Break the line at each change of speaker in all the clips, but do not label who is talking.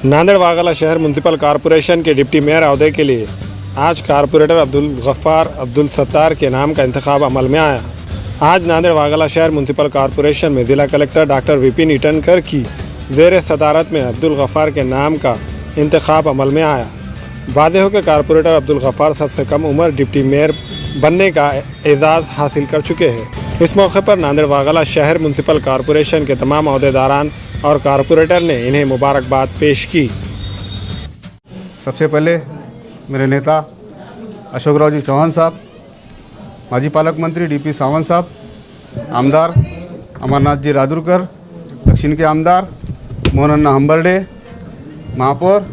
नांदेड़ वागला शहर municipal corporation के डिप्टी मेयर अहदे के लिए आज कॉरपोरेटर अब्दुल गफ्फार अब्दुल सत्तार के नाम का इंतखाब अमल में आया। आज नांदेड़ वागला शहर म्यूनसिपल कॉरपोरेशन में जिला कलेक्टर डॉक्टर विपिन ईटनकर की ज़ेर सदारत में अब्दुल गफ्फार के नाम का इंतखाब अमल में आया। वादे हो कि कॉरपोरेटर अब्दुल गफ्फार सबसे कम उम्र डिप्टी मेयर बनने का एजाज़ हासिल कर चुके हैं। इस मौके पर नांदेड़ वागला शहर म्यूनसिपल कॉरपोरेशन के तमाम अहदेदारान और कॉरपोरेटर ने इन्हें मुबारकबाद पेश की।
सबसे पहले मेरे नेता अशोकराव जी चौहान साहब, माजी पालक मंत्री डीपी सावंत साहब, आमदार अमरनाथ जी रादुरकर, दक्षिण के आमदार मोहनन्ना हंबरडे, महापौर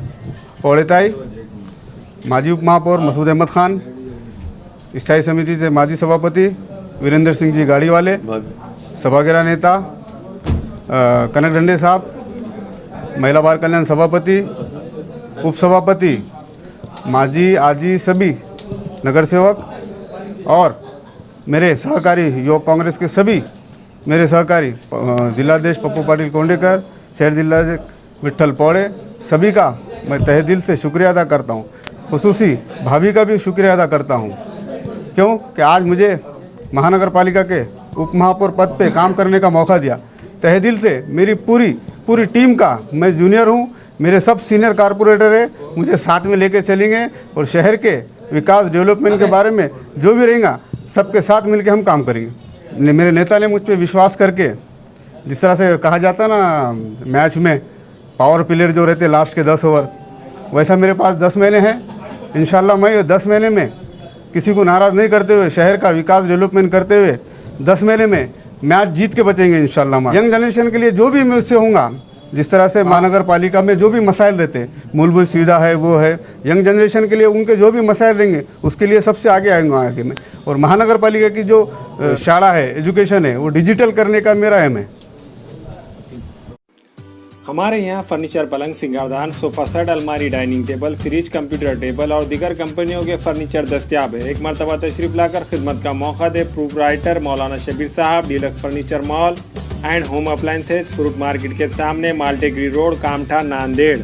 पौड़ेताई, माजी उप महापौर मसूद अहमद खान, स्थायी समिति से माजी सभापति वीरेंद्र सिंह जी गाड़ी वाले, सभागृह नेता कनक डंडे साहब, महिला बाल कल्याण सभापति, उप सभापति, माजी आजी सभी नगर सेवक और मेरे सहकारी युवक कांग्रेस के सभी मेरे सहकारी जिलाध्यक्ष पप्पू पाटिल कोंडेकर, शहर जिलाध्यक्ष विट्ठल पौड़े, सभी का मैं तहे दिल से शुक्रिया अदा करता हूँ। खुसूसी भाभी का भी शुक्रिया अदा करता हूँ, क्यों कि आज मुझे महानगर पालिका के उप महापौर पद पे काम करने का मौका दिया। तहे दिल से मेरी पूरी टीम का मैं जूनियर हूँ, मेरे सब सीनियर कारपोरेटर है, मुझे साथ में लेके चलेंगे और शहर के विकास डेवलपमेंट के बारे में जो भी रहेगा सबके साथ मिलके हम काम करेंगे। मेरे नेता ने मुझ पर विश्वास करके, जिस तरह से कहा जाता ना मैच में पावर प्लेयर जो रहते लास्ट के 10 ओवर, वैसा मेरे पास 10 महीने हैं। इंशाल्लाह मैं ये 10 महीने में किसी को नाराज़ नहीं करते हुए शहर का विकास डेवलपमेंट करते हुए 10 महीने में मैच जीत के बचेंगे इंशाल्लाह। यंग जनरेशन के लिए जो भी मुझसे होगा, जिस तरह से महानगर पालिका में जो भी मसाइल रहते, मूलभूत सुविधा है वो है, यंग जनरेशन के लिए उनके जो भी मसाइल रहेंगे उसके लिए सबसे आगे आएंगे आगे में। और महानगर पालिका की जो शाला है, एजुकेशन है, वो डिजिटल करने का मेरा एम है।
हमारे यहाँ फर्नीचर, पलंग, सिंगारदान, सोफा सेट, अलमारी, dining table, fridge, computer table और दीगर कंपनियों के फर्नीचर दस्तियाब है। एक मरतबा तशरीफ लाकर खिदमत का मौका दे। प्रोपराइटर मौलाना शबीर साहब, deluxe furniture mall and home appliances, fruit market के सामने, माल्टेगिरी रोड, कामठा, नांदेड़।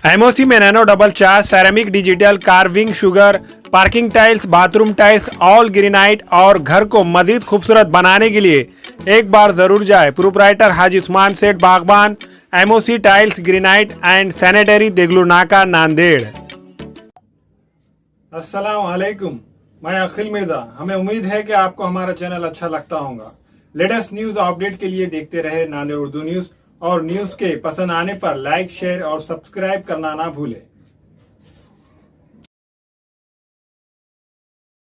एमओसी में nano double charge, ceramic, digital, carving, sugar, parking tiles, bathroom tiles, all granite और घर को मजीद खूबसूरत बनाने के लिए एक बार जरूर जाए। Proprietor Haji Usman Seth Bagban, MOC tiles, granite and sanitary, Deglur नाका, नांदेड़। अस्सलाम वालेकुम, मैं अखिल मिर्जा। हमें उम्मीद है कि आपको हमारा चैनल अच्छा लगता होगा। लेटेस्ट न्यूज अपडेट के लिए देखते रहे नांदेड़ उर्दू न्यूज, और न्यूज के पसंद आने पर लाइक, शेयर और सब्सक्राइब करना ना भूलें।